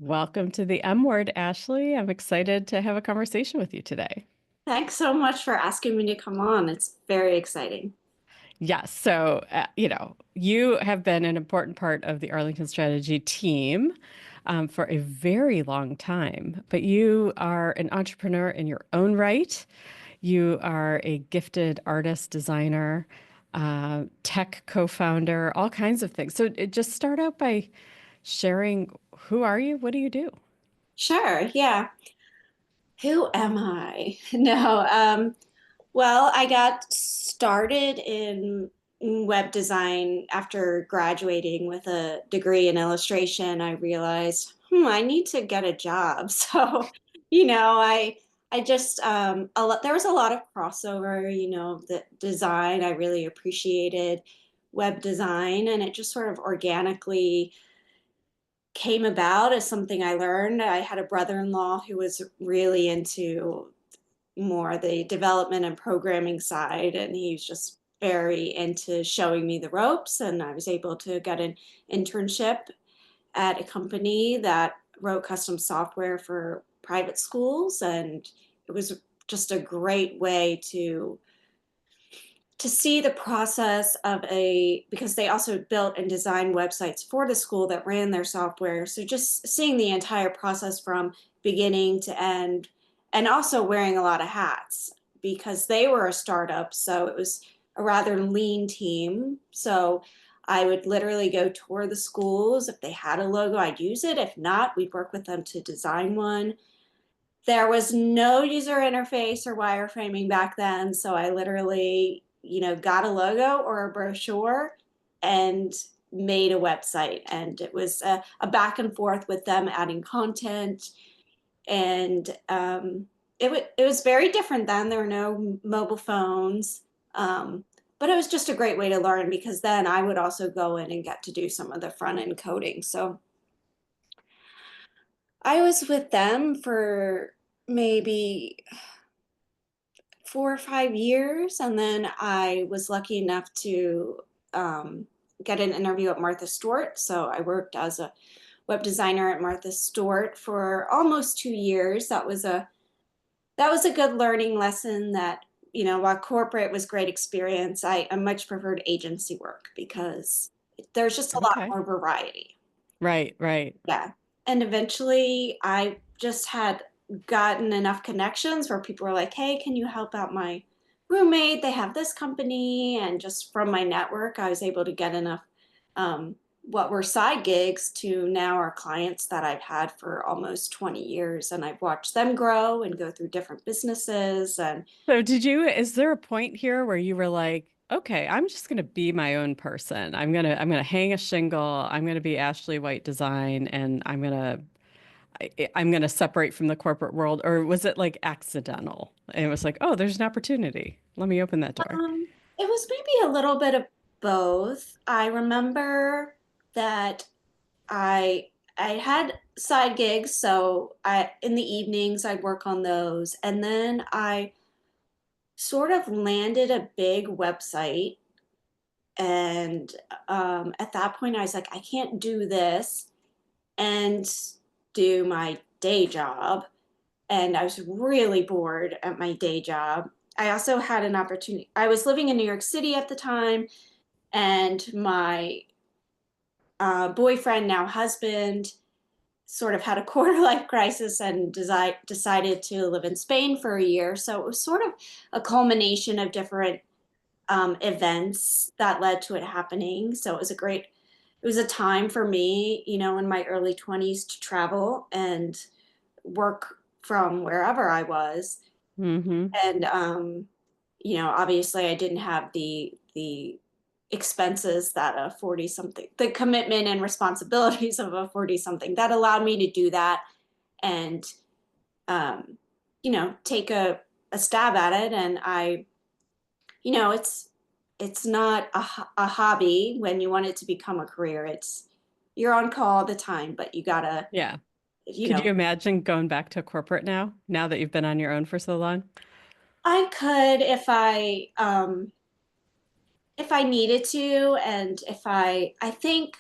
Welcome to the M word, Ashley. I'm excited to have a conversation with you today. Thanks so much for asking me to come on. It's very exciting. Yes, you have been an important part of the Arlington Strategy team for a very long time, but you are an entrepreneur in your own right. You are a gifted artist, designer, tech co-founder, all kinds of things. Just start out by sharing, who are you? What do you do? Sure, yeah. Who am I? No, well, I got started in web design after graduating with a degree in illustration. I realized, I need to get a job. So, I just there was a lot of crossover, the design. I really appreciated web design, and it just sort of organically came about as something I learned. I had a brother-in-law who was really into more the development and programming side, and he was just very into showing me the ropes. And I was able to get an internship at a company that wrote custom software for private schools, and it was just a great way to see the process of because they also built and designed websites for the school that ran their software. So just seeing the entire process from beginning to end, and also wearing a lot of hats because they were a startup. So it was a rather lean team. So I would literally go tour the schools. If they had a logo, I'd use it. If not, we'd work with them to design one. There was no user interface or wireframing back then, so I literally, got a logo or a brochure and made a website. And it was a back and forth with them adding content. And it was very different then. There were no mobile phones. But it was just a great way to learn because then I would also go in and get to do some of the front end coding. So I was with them for maybe 4 or 5 years. And then I was lucky enough to get an interview at Martha Stewart. So I worked as a web designer at Martha Stewart for almost 2 years. That was a good learning lesson that, while corporate was great experience, I much preferred agency work because there's just a lot Okay. more variety. Right, right. Yeah. And eventually I just had gotten enough connections where people were like, hey, can you help out my roommate? They have this company. And just from my network, I was able to get enough what were side gigs to now are clients that I've had for almost 20 years. And I've watched them grow and go through different businesses. And Is there a point here where you were like, okay, I'm just going to be my own person. I'm going to hang a shingle. I'm going to be Ashley White Design and I'm going to separate from the corporate world. Or was it like accidental? And it was like, oh, there's an opportunity. Let me open that door. it was maybe a little bit of both. I remember that I I had side gigs, so I in the evenings I'd work on those, and then I sort of landed a big website, and at that point I was like, I can't do this and do my day job, and I was really bored at my day job. I also had an opportunity. I was living in New York City at the time, and my boyfriend, now husband, sort of had a quarter life crisis and decided to live in Spain for a year. So it was sort of a culmination of different events that led to it happening. So it was a time for me, in my early 20s to travel and work from wherever I was. Hmm. And, obviously I didn't have the expenses that a 40 something, the commitment and responsibilities of a 40 something that allowed me to do that and um, take a stab at it. And it's not a hobby when you want it to become a career. You're on call all the time, but you gotta, Yeah. you Could know, you imagine going back to corporate now that you've been on your own for so long? I could if I needed to, and I think.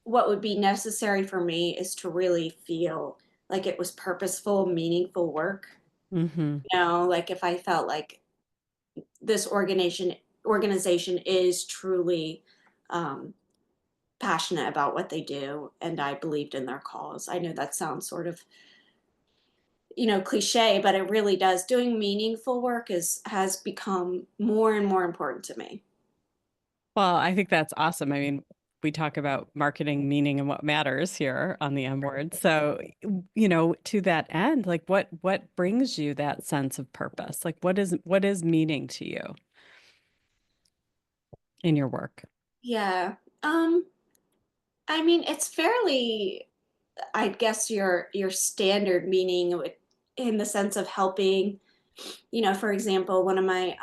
what would be necessary for me is to really feel like it was purposeful, meaningful work. Mm-hmm. You know, like if I felt like this organization is truly um, passionate about what they do and I believed in their cause. I know that sounds sort of, cliche, but it really does. Doing meaningful work is has become more and more important to me. Well, I think that's awesome. I mean, we talk about marketing, meaning, and what matters here on the M word. So, to that end, like what brings you that sense of purpose? Like what is meaning to you in your work? Yeah. Um, I mean, it's fairly, I guess your standard meaning in the sense of helping. For example, one of my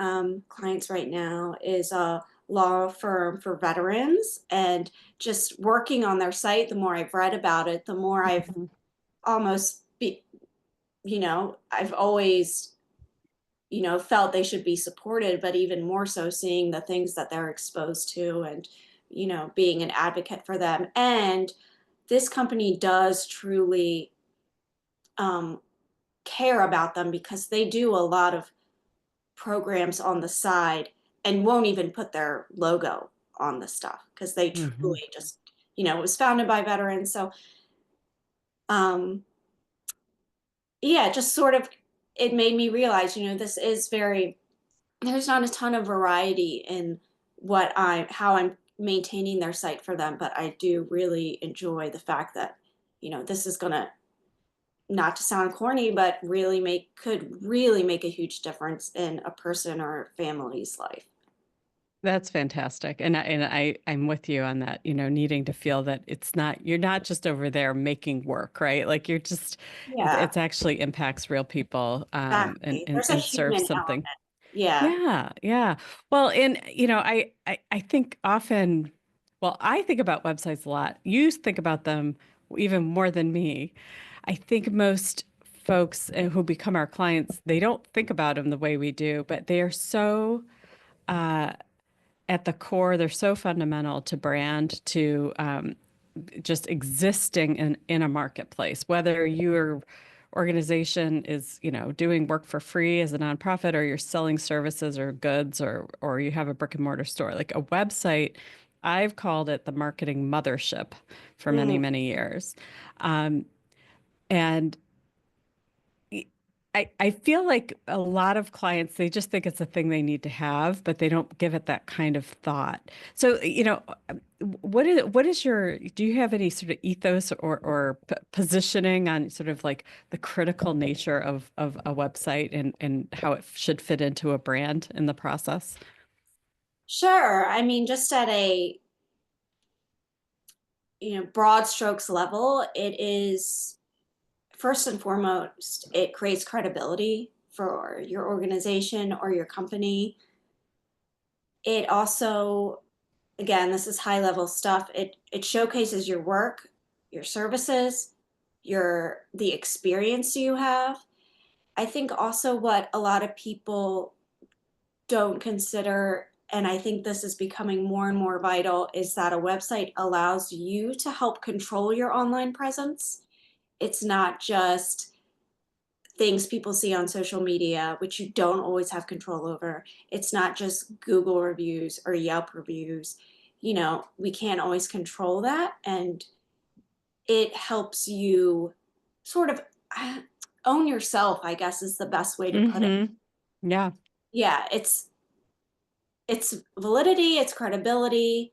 clients right now is a law firm for veterans, and just working on their site, the more I've read about it, the more I've Mhm. almost I've always, felt they should be supported, but even more so seeing the things that they're exposed to and, being an advocate for them. And this company does truly um, care about them because they do a lot of programs on the side and won't even put their logo on the stuff because they Mhm. truly just, it was founded by veterans. So, um, yeah, just sort of, it made me realize, this is very, there's not a ton of variety in how I'm maintaining their site for them, but I do really enjoy the fact that, this is going to, not to sound corny, but could really make a huge difference in a person or family's life. That's fantastic. And I'm with you on that, needing to feel that you're not just over there making work, right? Like you're just Yeah. it's actually impacts real people and, Exactly. and There's a and human serves something. element. Yeah. Yeah, yeah. Well, and I think often, well, I think about websites a lot. You think about them even more than me. I think most folks who become our clients, they don't think about them the way we do, but they are so uh, at the core, they're so fundamental to brand, to just existing in a marketplace, whether your organization is, doing work for free as a nonprofit or you're selling services or goods or you have a brick and mortar store. Like a website, I've called it the marketing mothership for many, Mm. many years. Um, and I feel like a lot of clients, they just think it's a thing they need to have, but they don't give it that kind of thought. So, do you have any sort of ethos or positioning on sort of like the critical nature of a website and how it should fit into a brand in the process? Sure. I mean, just at a, broad strokes level, it is first and foremost, it creates credibility for your organization or your company. It also, again, this is high level stuff. It showcases your work, your services, the experience you have. I think also what a lot of people don't consider, and I think this is becoming more and more vital, is that a website allows you to help control your online presence. It's not just things people see on social media, which you don't always have control over. It's not just Google reviews or Yelp reviews. We can't always control that. And it helps you sort of uh, own yourself, I guess is the best way to put it. Mm-hmm. Yeah. Yeah, it's validity, it's credibility.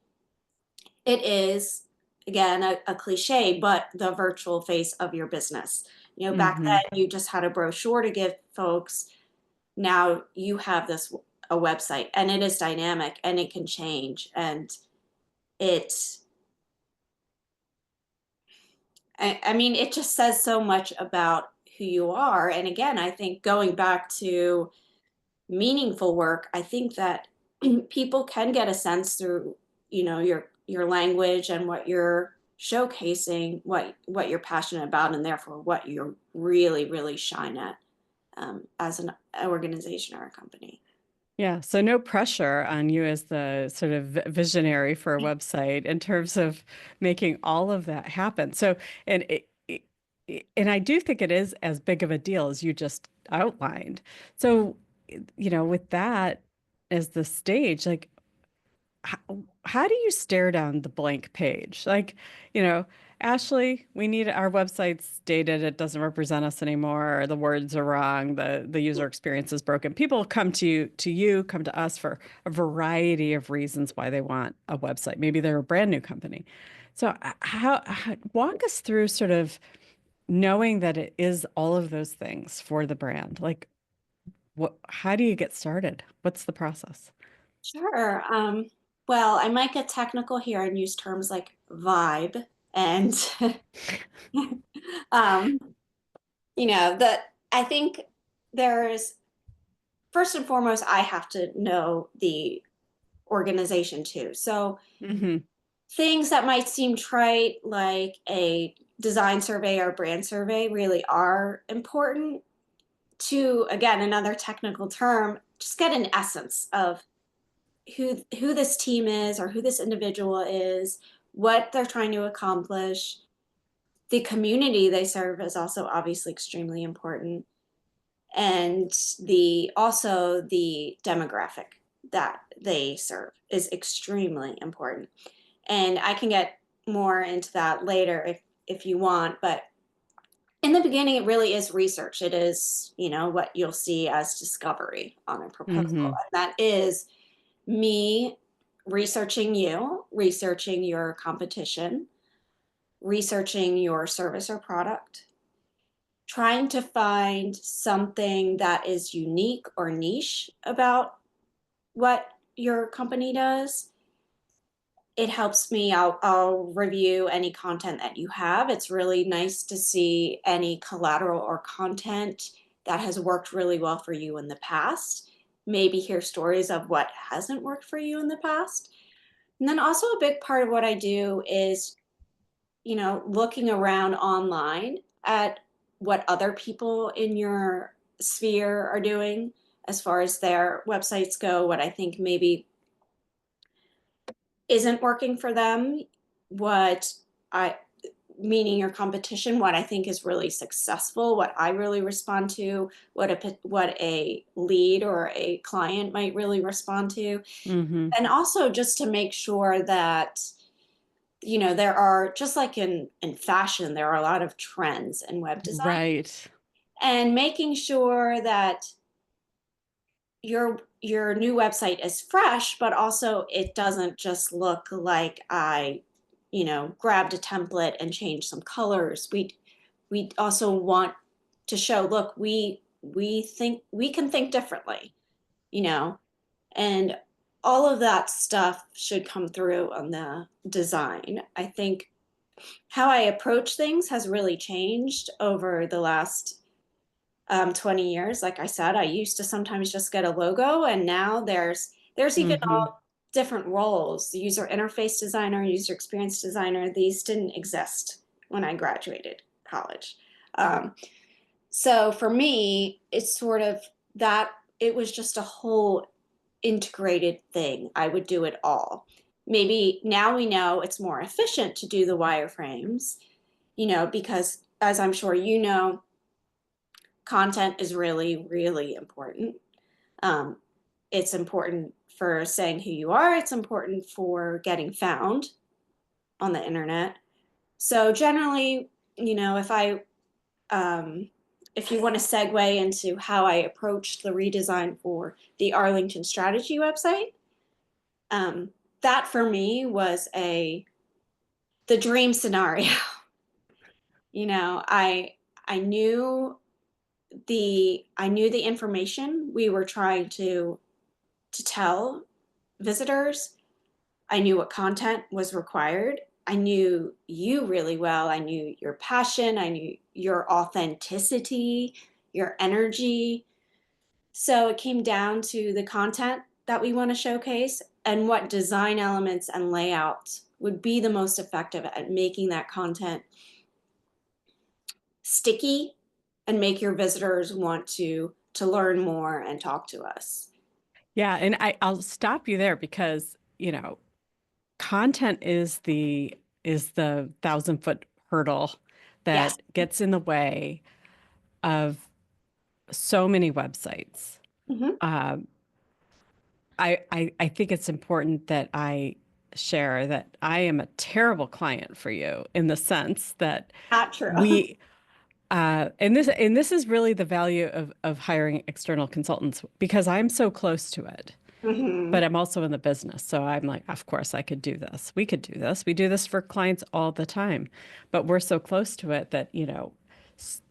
It is, again, a cliche, but the virtual face of your business. Back Mm-hmm. then you just had a brochure to give folks. Now you have a website, and it is dynamic and it can change. And it, I mean, it just says so much about who you are. And again, I think going back to meaningful work, I think that people can get a sense through, your language and what you're showcasing, what you're passionate about, and therefore what you really, really shine at as an organization or a company. Yeah, so no pressure on you as the sort of visionary for a website in terms of making all of that happen. So, and and I do think it is as big of a deal as you just outlined. So, with that as the stage, like how do you stare down the blank page? Like, you know, Ashley, we need our website's dated, it doesn't represent us anymore, or the words are wrong, the user experience is broken. People come to you, come to us for a variety of reasons why they want a website. Maybe they're a brand new company. So how walk us through sort of knowing that it is all of those things for the brand. Like how do you get started? What's the process? Sure. Well, I might get technical here and use terms like vibe and um, that I think there's first and foremost, I have to know the organization too. So Hmm. things that might seem trite, like a design survey or brand survey, really are important to, again, another technical term, just get an essence of who this team is or who this individual is, what they're trying to accomplish. The community they serve is also obviously extremely important, and the also the demographic that they serve is extremely important. And I can get more into that later if you want, but in the beginning it really is research. It is, what you'll see as discovery on a proposal. Hmm. And that is me researching you, researching your competition, researching your service or product, trying to find something that is unique or niche about what your company does. It helps me. I'll review any content that you have. It's really nice to see any collateral or content that has worked really well for you in the past. Maybe hear stories of what hasn't worked for you in the past. And then also a big part of what I do is, looking around online at what other people in your sphere are doing as far as their websites go, what I think maybe isn't working for them, what I meaning your competition, what I think is really successful, what I really respond to, what a lead or a client might really respond to. Hmm. And also just to make sure that there are, just like in fashion, there are a lot of trends in web design, Right. and making sure that your new website is fresh, but also it doesn't just look like I, grabbed a template and changed some colors. We also want to show, look, we think we can think differently, you know, and all of that stuff should come through on the design. I think how I approach things has really changed over the last 20 years. Like I said, I used to sometimes just get a logo, and now there's even Hmm. all different roles. The user interface designer, user experience designer. These didn't exist when I graduated college. Um, so for me, it's sort of that it was just a whole integrated thing. I would do it all. Maybe now we know it's more efficient to do the wireframes, because as I'm sure you know, content is really, really important. Um, it's important for saying who you are, it's important for getting found on the internet. So generally, um, if you want to segue into how I approached the redesign for the Arlington Strategy website, um, that for me was the dream scenario. I knew the information we were trying to tell visitors. I knew what content was required. I knew you really well. I knew your passion. I knew your authenticity, your energy. So it came down to the content that we want to showcase and what design elements and layouts would be the most effective at making that content sticky and make your visitors want to learn more and talk to us. Yeah, and I'll stop you there because, content is the 1,000-foot hurdle Yes. that gets in the way of so many websites. Hmm. Um, I think it's important that I share that I am a terrible client for you in the sense that Not true. we and this is really the value of hiring external consultants because I'm so close to it. Hmm. But I'm also in the business. So I'm like, of course I could do this. We could do this. We do this for clients all the time. But we're so close to it that, s-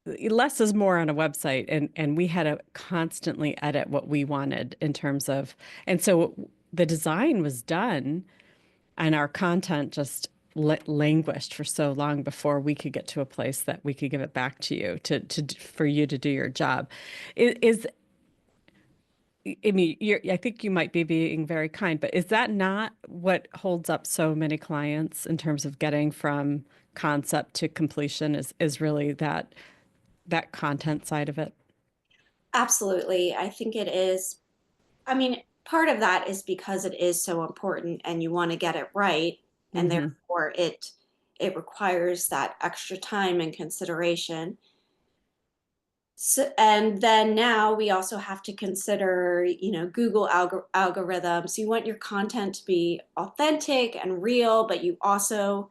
less is more on a website. And we had to constantly edit what we wanted in terms of, and so the design was done and our content just languished for so long before we could get to a place that we could give it back to you for you to do your job. Is I mean, I think you might be being very kind, but is that not what holds up so many clients in terms of getting from concept to completion is really that content side of it? Absolutely. I think it is. I mean, part of that is because it is so important and you want to get it right, and Hmm. therefore it requires that extra time and consideration. So, and then now we also have to consider, Google algorithms. You want your content to be authentic and real, but you also,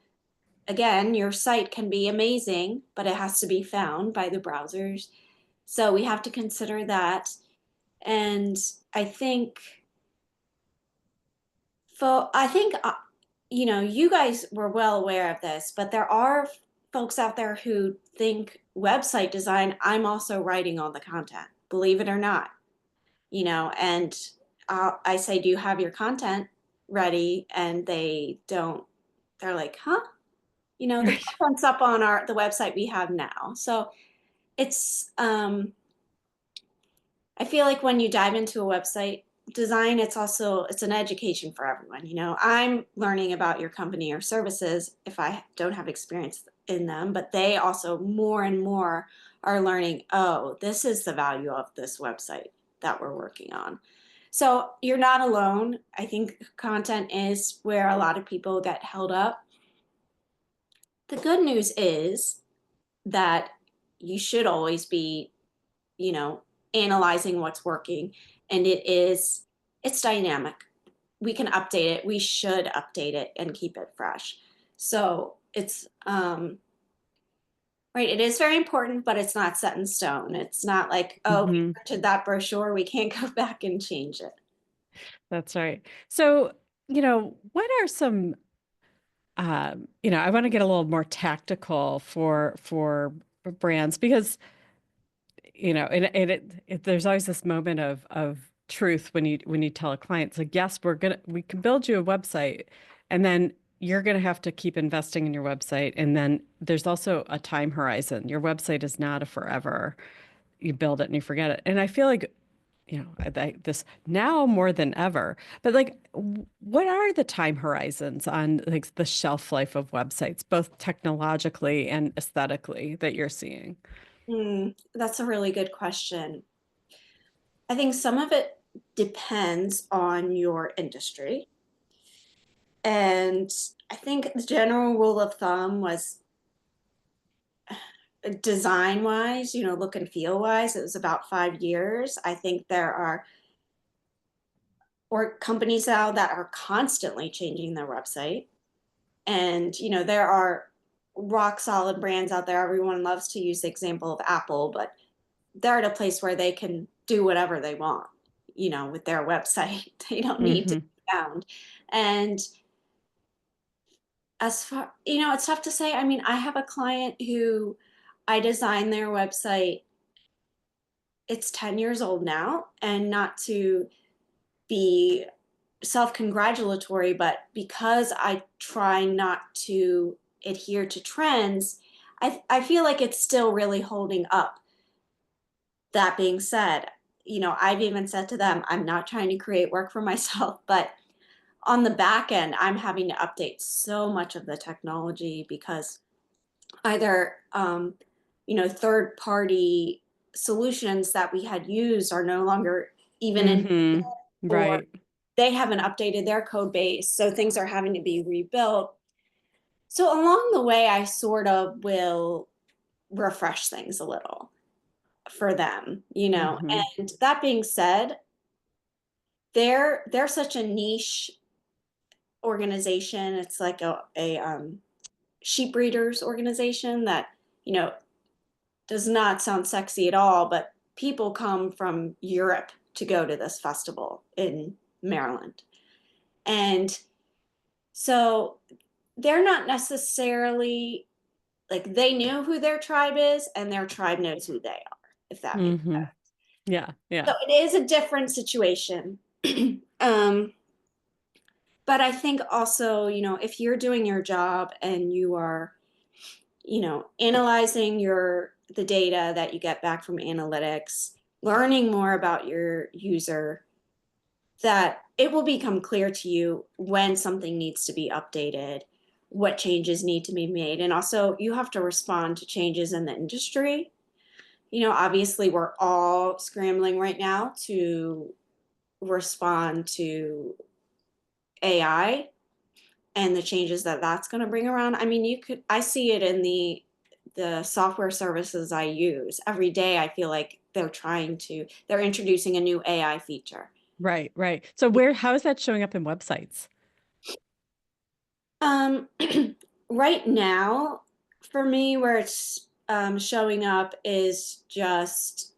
again, your site can be amazing, but it has to be found by the browsers. So we have to consider that. And I think, I think, you guys were well aware of this, but there are folks out there who think website design, I'm also writing all the content, believe it or not, and I say, do you have your content ready? And they don't, they're like, huh? The Right. content's up on the website we have now. So it's, I feel like when you dive into a website design, it's an education for everyone. I'm learning about your company or services if I don't have experience in them, but they also more and more are learning, oh, this is the value of this website that we're working on. So you're not alone. I think content is where a lot of people get held up. The good news is that you should always be, you know, analyzing what's working, and it's dynamic. We can update it. We should update it and keep it fresh. So it's right. It is very important, but it's not set in stone. It's not like, oh, we Hmm. printed that brochure, we can't go back and change it. That's right. So, what are some, I want to get a little more tactical for brands because there's always this moment of truth when you tell a client, it's like, yes, we can build you a website, and then you're gonna have to keep investing in your website, and then there's also a time horizon. Your website is not a forever. You build it and you forget it. And I feel like, this now more than ever. But like, what are the time horizons on like the shelf life of websites, both technologically and aesthetically, that you're seeing? That's a really good question. I think some of it depends on your industry. And I think the general rule of thumb was design wise, look and feel wise, it was about 5 years. I think there are or companies now that are constantly changing their website. And, there are rock solid brands out there. Everyone loves to use the example of Apple, but they're at a place where they can do whatever they want, with their website. They don't need to Hmm. be found. And as far, it's tough to say. I mean, I have a client who I designed their website. It's 10 years old now, and not to be self-congratulatory, but because I try not to adhere to trends, I feel like it's still really holding up. That being said, I've even said to them, I'm not trying to create work for myself, but on the back end, I'm having to update so much of the technology because either third party solutions that we had used are no longer even in, Mm-hmm. or Right. they haven't updated their code base, so things are having to be rebuilt. So along the way, I sort of will refresh things a little for them, you know. Mm-hmm. And that being said, they're such a niche organization. It's like a sheep breeders organization that, you know, does not sound sexy at all, but people come from Europe to go to this festival in Maryland. And so they're not necessarily like they know who their tribe is and their tribe knows who they are, if that makes Mm-hmm. sense. Yeah. So Yeah. it is a different situation. um, but I think also, you know, if you're doing your job and you are, you know, analyzing the data that you get back from analytics, learning more about your user, that it will become clear to you when something needs to be updated, what changes need to be made. And also, you have to respond to changes in the industry. You know, obviously, we're all scrambling right now to respond to AI and the changes that that's going to bring around. I mean, I see it in the software services I use. Every day I feel like they're introducing a new AI feature. Right. Right. So how is that showing up in websites? Um, right now, for me, where it's showing up is just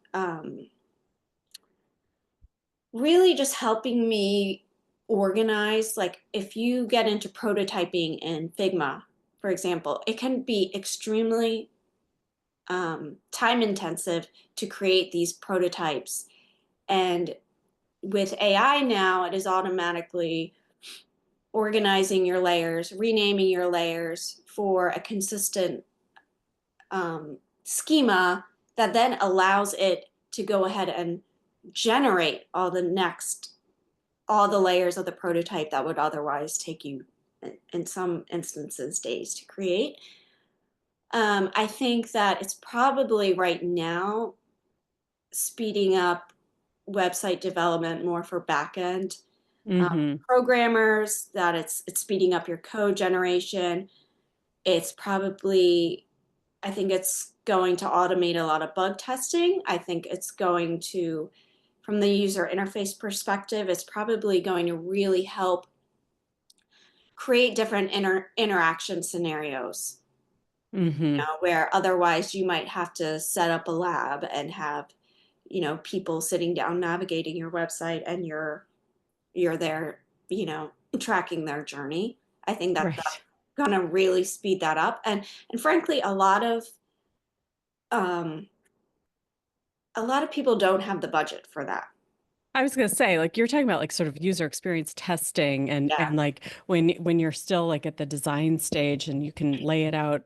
really just helping me organize. Like, if you get into prototyping in Figma, for example, it can be extremely time intensive to create these prototypes. And with AI now, it is automatically organizing your layers, renaming your layers for a consistent schema that then allows it to go ahead and generate all the layers of the prototype that would otherwise take you, in some instances, days to create. I think that it's probably right now speeding up website development more for backend Mm-hmm. programmers, that it's speeding up your code generation. It's probably, I think it's going to automate a lot of bug testing. I think it's going to, from the user interface perspective, it's probably going to really help create different interaction scenarios, Mm-hmm. you know, where otherwise you might have to set up a lab and have, you know, people sitting down navigating your website, and you're there, you know, tracking their journey. I think that that's Right. gonna really speed that up. And frankly, um a lot of people don't have the budget for that. I was gonna say, like you're talking about like sort of user experience testing Yeah. and like when you're still like at the design stage and you can lay it out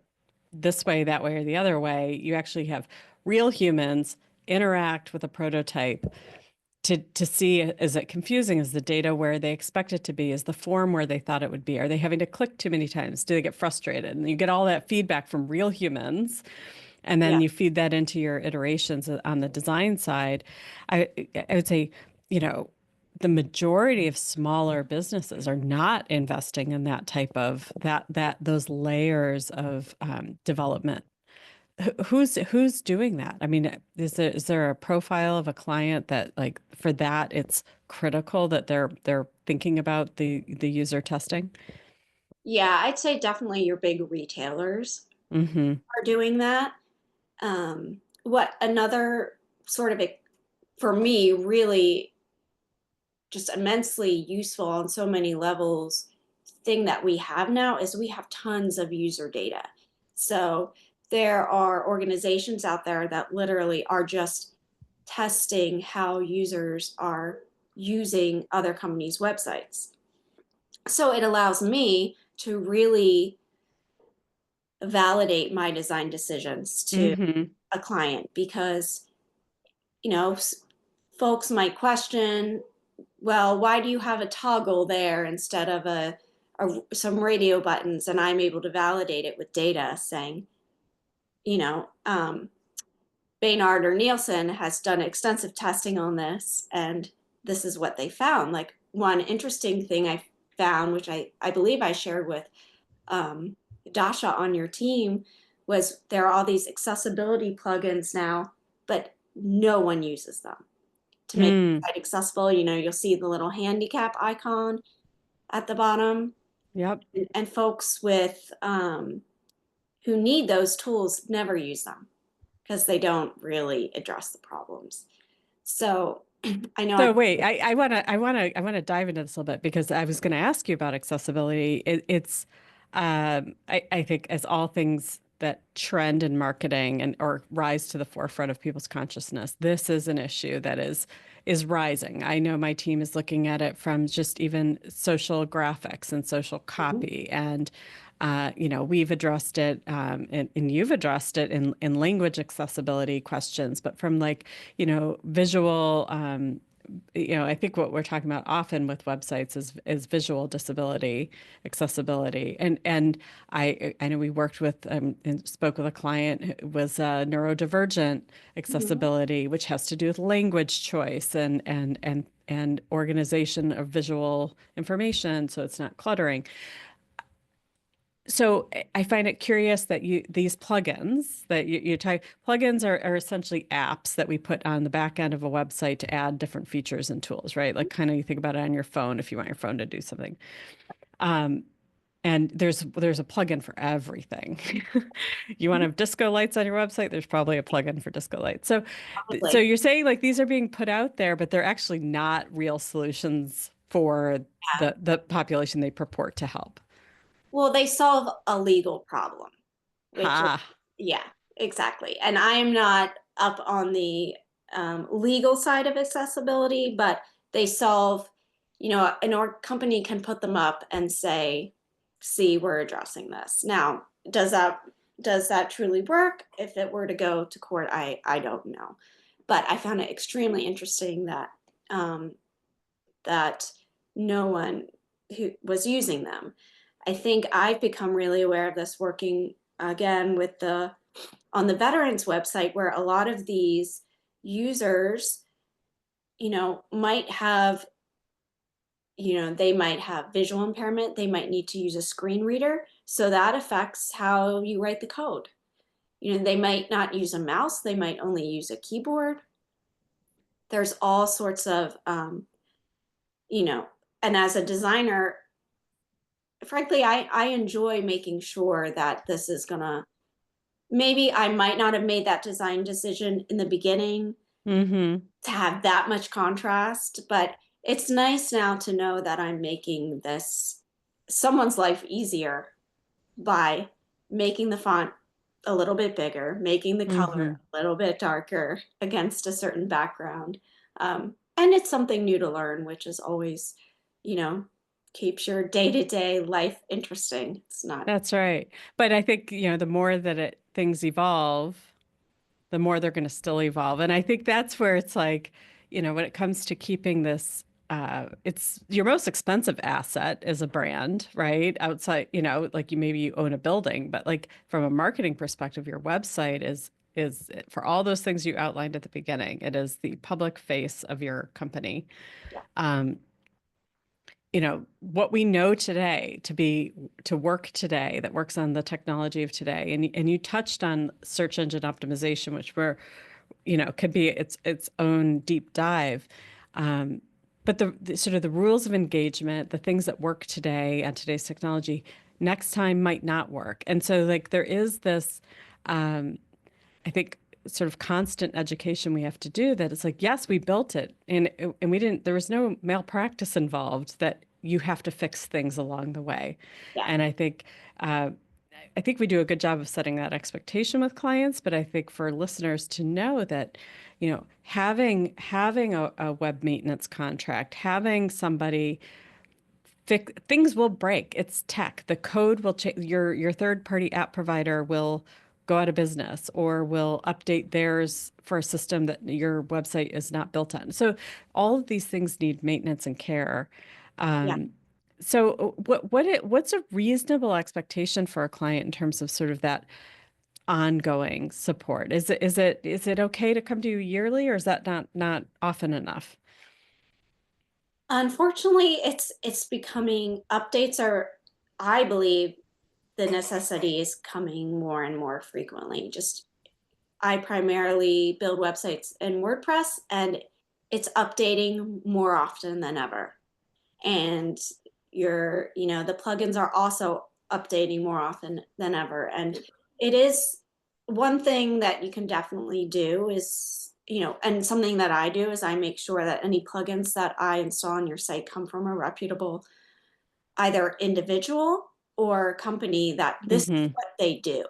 this way, that way, or the other way, you actually have real humans interact with a prototype to see is it confusing? Is the data where they expect it to be? Is the form where they thought it would be? Are they having to click too many times? Do they get frustrated? And you get all that feedback from real humans, and Yeah. then you feed that into your iterations on the design side. I I would say, you know, the majority of smaller businesses are not investing in that type of those layers of development. Who's doing that? I mean, is there a profile of a client that like for that it's critical that they're thinking about the user testing? Yeah, I'd say definitely your big retailers Mm-hmm. are doing that. What another sort of, for me, really just immensely useful on so many levels thing that we have now is we have tons of user data. So there are organizations out there that literally are just testing how users are using other companies' websites. So it allows me to really validate my design decisions to Mm-hmm. a client, because, you know, folks might question, well, why do you have a toggle there instead of some radio buttons? And I'm able to validate it with data saying, you know, Baynard or Nielsen has done extensive testing on this, and this is what they found. Like one interesting thing I found, which I believe I shared with um, Dasha on your team, was there are all these accessibility plugins now, but no one uses them to make Mm, the site accessible. You know, you'll see the little handicap icon at the bottom, yep. and folks with who need those tools never use them because they don't really address the problems. So I know I. So wait, I want to dive into this a little bit because I was going to ask you about accessibility. I think as all things that trend in marketing and or rise to the forefront of people's consciousness, this is an issue that is rising. I know my team is looking at it from just even social graphics and social Mhm. copy and we've addressed it, and you've addressed it in language accessibility questions, but from like, visual, I think what we're talking about often with websites is visual disability, accessibility, and I know we worked with and spoke with a client who was neurodivergent Mhm. accessibility, which has to do with language choice and organization of visual information, so it's not cluttering. So I find it curious that these plugins that you type plugins are essentially apps that we put on the back end of a website to add different features and tools, right? Like kind of you think about it on your phone if you want your phone to do something. Um, and there's a plugin for everything. You want to have disco lights on your website, there's probably a plugin for disco lights. So Probably. you're saying like these are being put out there, but they're actually not real solutions for Yeah. the population they purport to help. Well, they solve a legal problem, which is, Ha. yeah, exactly. And I'm not up on the legal side of accessibility, but they solve, an company can put them up and say, see, we're addressing this. Now, does that truly work? If it were to go to court, I don't know. But I found it extremely interesting um, that no one who was using them. I think I've become really aware of this working again with the on the veterans website where a lot of these users, might have, they might have visual impairment, they might need to use a screen reader, so that affects how you write the code. They might not use a mouse, they might only use a keyboard. There's all sorts of you know, and as a designer, frankly, I enjoy making sure that this is gonna, maybe I might not have made that design decision in the beginning Mm-hmm. to have that much contrast, but it's nice now to know that I'm making this someone's life easier by making the font a little bit bigger, making the color Mm-hmm. a little bit darker against a certain background. And it's something new to learn, which is always, you know, keeps your day to day life interesting. It's not, That's right. But I think, the more that things evolve, the more they're going to still evolve. And I think that's where it's like, when it comes to keeping this, it's your most expensive asset as a brand, right? Outside, like maybe you own a building, but like from a marketing perspective, your website is for all those things you outlined at the beginning. It is the public face of your company. yeah, Um, what we know today to work today that works on the technology of today. And you touched on search engine optimization, which could be its own deep dive. Um, but the sort of the rules of engagement, the things that work today on today's technology, next time might not work. And so like there is this, um, I think, sort of constant education we have to do that it's like, yes, we built it and we didn't, there was no malpractice involved that you have to fix things along the way. yeah, And uh, I think we do a good job of setting that expectation with clients, but I think for listeners to know that, having a web maintenance contract, having somebody things will break. It's tech. The code will change. Your third party app provider will go out of business or will update theirs for a system that your website is not built on. So all of these things need maintenance and care. yeah. Um, so what's a reasonable expectation for a client in terms of sort of that ongoing support? Is it okay to come to you yearly, or is that not often enough? Unfortunately, it's becoming updates are, I believe, the necessity is coming more and more frequently. Just I primarily build websites in WordPress and it's updating more often than ever. And the plugins are also updating more often than ever. And it is one thing that you can definitely do is, and something that I do is I make sure that any plugins that I install on your site come from a reputable either individual or company that this is Hmm. what they do.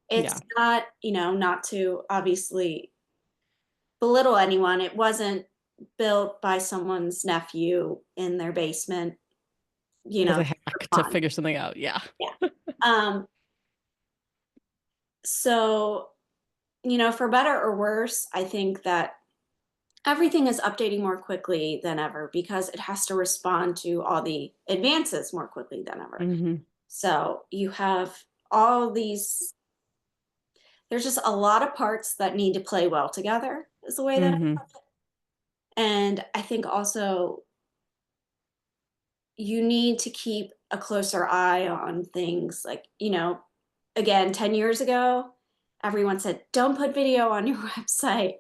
It's Yeah. not, not to obviously belittle anyone. It wasn't built by someone's nephew in their basement, As a just hack for to fun. figure something out. Yeah. Yeah. Um, so, for better or worse, I think that everything is updating more quickly than ever because it has to respond to all the advances more quickly than ever. Hmm. So you have all these, there's just a lot of parts that need to play well together, is the way that, Hmm. and I think also you need to keep a closer eye on things like, again, 10 years ago, everyone said, don't put video on your website.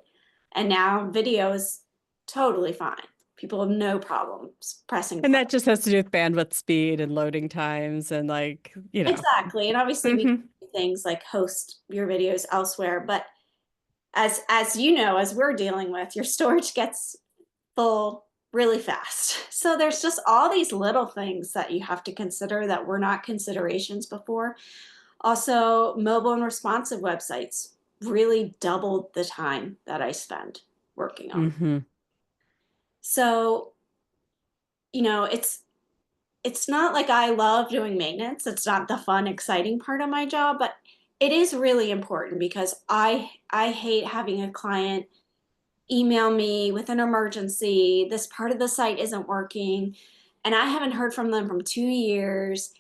And now video is totally fine. People have no problems pressing And play. that just has to do with bandwidth speed and loading times and Exactly. And obviously we can hmm do things like host your videos elsewhere. But as you know, as we're dealing with, your storage gets full really fast. So there's just all these little things that you have to consider that were not considerations before. Also, mobile and responsive websites really doubled the time that I spend working on. hmm So, it's not like I love doing maintenance. It's not the fun, exciting part of my job, but it is really important because I hate having a client email me with an emergency. This part of the site isn't working, and I haven't heard from them from 2 years.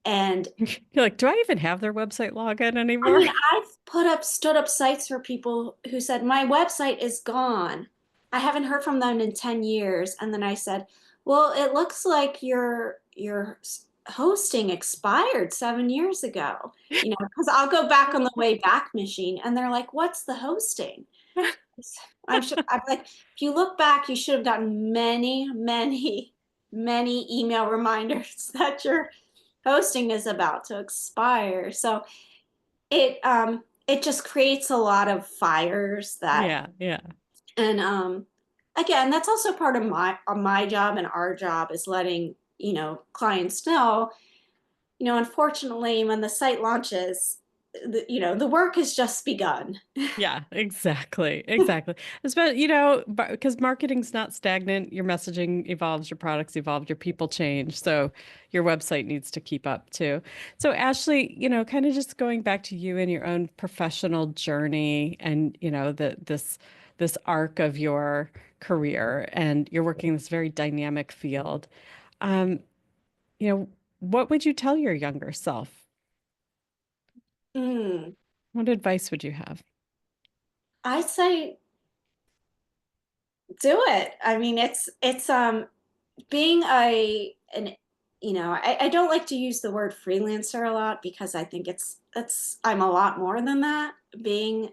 And You're like, do I even have their website login I anymore? mean, I've stood up sites for people who said, my website is gone. I haven't heard from them in 10 years. And then I said, well, it looks like your hosting expired 7 years ago, because I'll go back on the way back machine. And they're like, what's the hosting? I'm like, if you look back, you should have gotten many, many, many email reminders that your hosting is about to expire. So it just creates a lot of fires that, Yeah, yeah. and again, that's also part of my job and our job is letting clients know, unfortunately when the site launches, the work has just begun. Yeah, exactly. Exactly. Especially, because marketing's not stagnant. Your messaging evolves, your products evolve, your people change. So your website needs to keep up too. So Ashley, kind of just going back to you and your own professional journey and, this arc of your career and you're working in this very dynamic field. Um, you know, what would you tell your younger self? Mm, What advice would you have? I'd say do it. I mean, it's being an I don't like to use the word freelancer a lot because I think it's I'm a lot more than that. Being,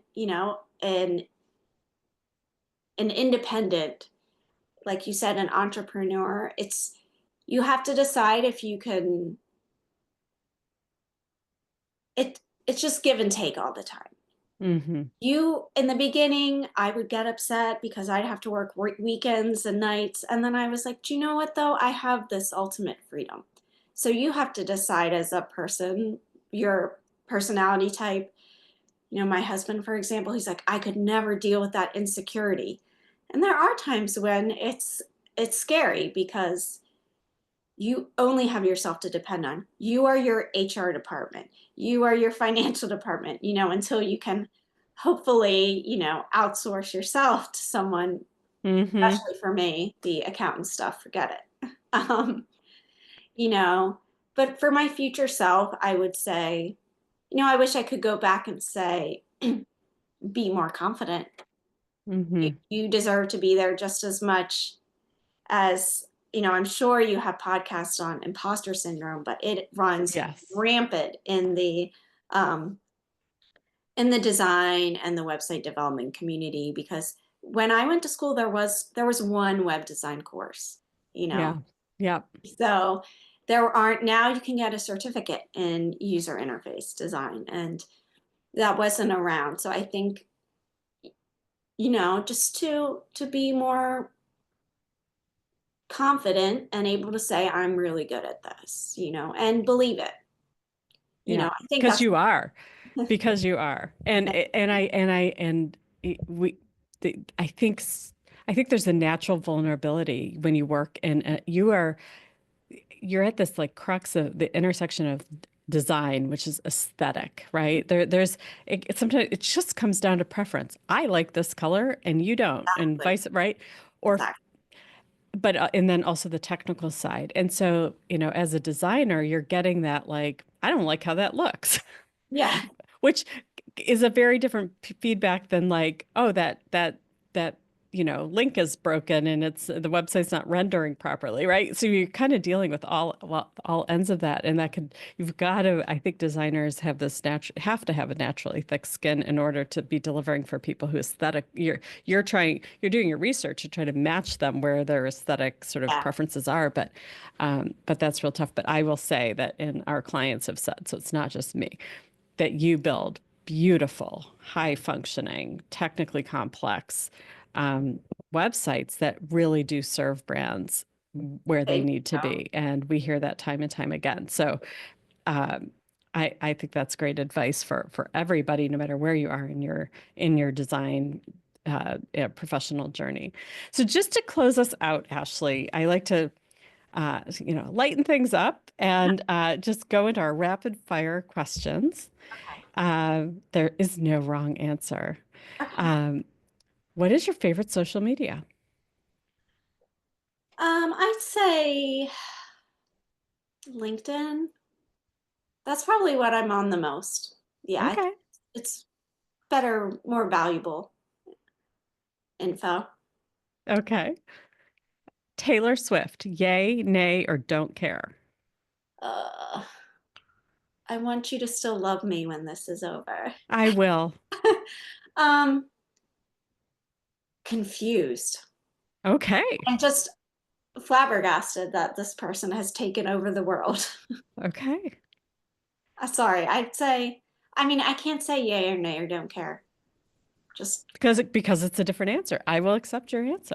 an independent, like you said, an entrepreneur, you have to decide if you can it's just give and take all the time. Hmm. You in the beginning, I would get upset because I'd have to work weekends and nights, and then I was like, do you know what though? I have this ultimate freedom. So you have to decide as a person, your personality type. My husband, for example, he's like, I could never deal with that insecurity. And there are times when it's scary because you only have yourself to depend on. You are your HR department. You are your financial department, until you can hopefully, outsource yourself to someone, Hmm. especially for me, the accountant stuff, forget it. Um, you know, but for my future self, I would say, I wish I could go back and say, be more confident. You, Hmm. you deserve to be there just as much as I'm sure you have podcasts on imposter syndrome, but it runs Yes. rampant um, in the design and the website development community, because when I went to school, there was one web design course, you know. Yeah. Yeah. So there aren't now you can get a certificate in user interface design, and that wasn't around. So I think, just to be more confident and able to say I'm really good at this, and believe it. Yeah. I think Because that's you are. Because you are. We I think I think there's a natural vulnerability when you work and you're at this like crux of the intersection of design, which is aesthetic, right? Sometimes it just comes down to preference. I like this color and you don't, and exactly vice, right? Or exactly. but and then also the technical side. And so, as a designer, you're getting that like, I don't like how that looks, Yeah, which is a very different feedback than like, oh, that link is broken and it's the website's not rendering properly, right? So you're kind of dealing with all ends of that, and you've got to. I think designers have to have a naturally thick skin in order to be delivering for people who aesthetic. You're doing your research to try to match them where their aesthetic sort of yeah, preferences are, but that's real tough. But I will say that, and our clients have said, so it's not just me, that you build beautiful, high functioning, technically complex um, websites that really do serve brands where they thank need to you. be. And we hear that time and time again. So um, I think that's great advice for everybody, no matter where you are in your design professional journey. So just to close us out, Ashley, I like to lighten things up and just go into our rapid fire questions. Okay. There is no wrong answer. Okay. Um, what is your favorite social media? I'd say LinkedIn. That's probably what I'm on the most. Yeah, I think Okay. it's better, more valuable info. Okay. Taylor Swift, yay, nay, or don't care? Uh, I want you to still love me when this is over. I will. um, Confused Okay. and just flabbergasted that this person has taken over the world. Okay. Sorry, I mean, I can't say yay or nay or don't care. Just, Because it's a different answer. I will accept your answer.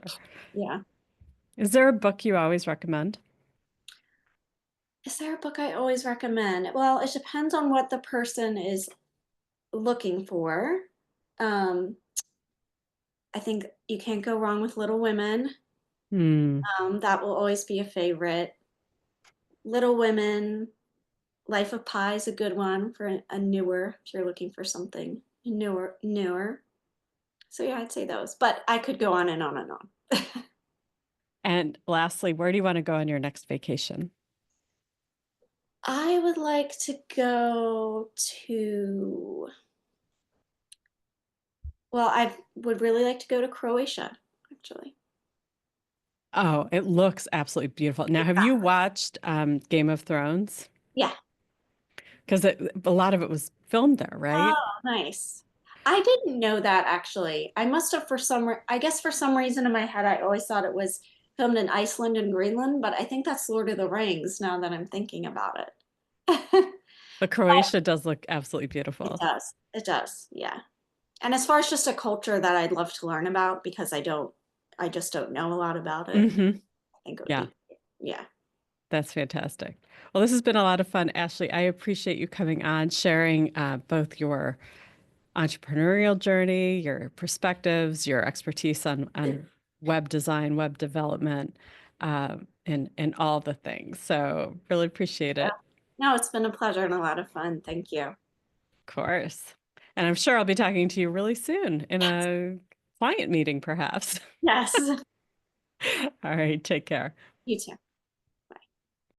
yeah. Is there a book you always recommend? Is there a book I always recommend? Well, it depends on what the person is looking for. Um, I think you can't go wrong with Little Women. Hmm. That will always be a favorite. Little Women, Life of Pi is a good one for a newer, if you're looking for something newer. So yeah, I'd say those, but I could go on and on and on. And lastly, where do you want to go on your next vacation? I would like to go to, well, I would really like to go to Croatia, actually. Oh, it looks absolutely beautiful. Now, have you watched Game of Thrones? Yeah. Because a lot of it was filmed there, Oh, right? nice. I didn't know that actually. I must have I guess for some reason in my head, I always thought it was filmed in Iceland and Greenland, but I think that's Lord of the Rings now that I'm thinking about it. But Croatia does look absolutely It beautiful. does. It does. Yeah. And as far as just a culture that I'd love to learn about because I just don't know a lot about it. Hmm. I think it would Yeah, be, yeah. that's fantastic. Well, this has been a lot of fun, Ashley. I appreciate you coming on, sharing both your entrepreneurial journey, your perspectives, your expertise on web design, web development, and all the things. So really appreciate Yeah. it, No, it's been a pleasure and a lot of fun. Thank you. of course. And I'm sure I'll be talking to you really soon in a client meeting, perhaps. Yes. All right, take care. You too.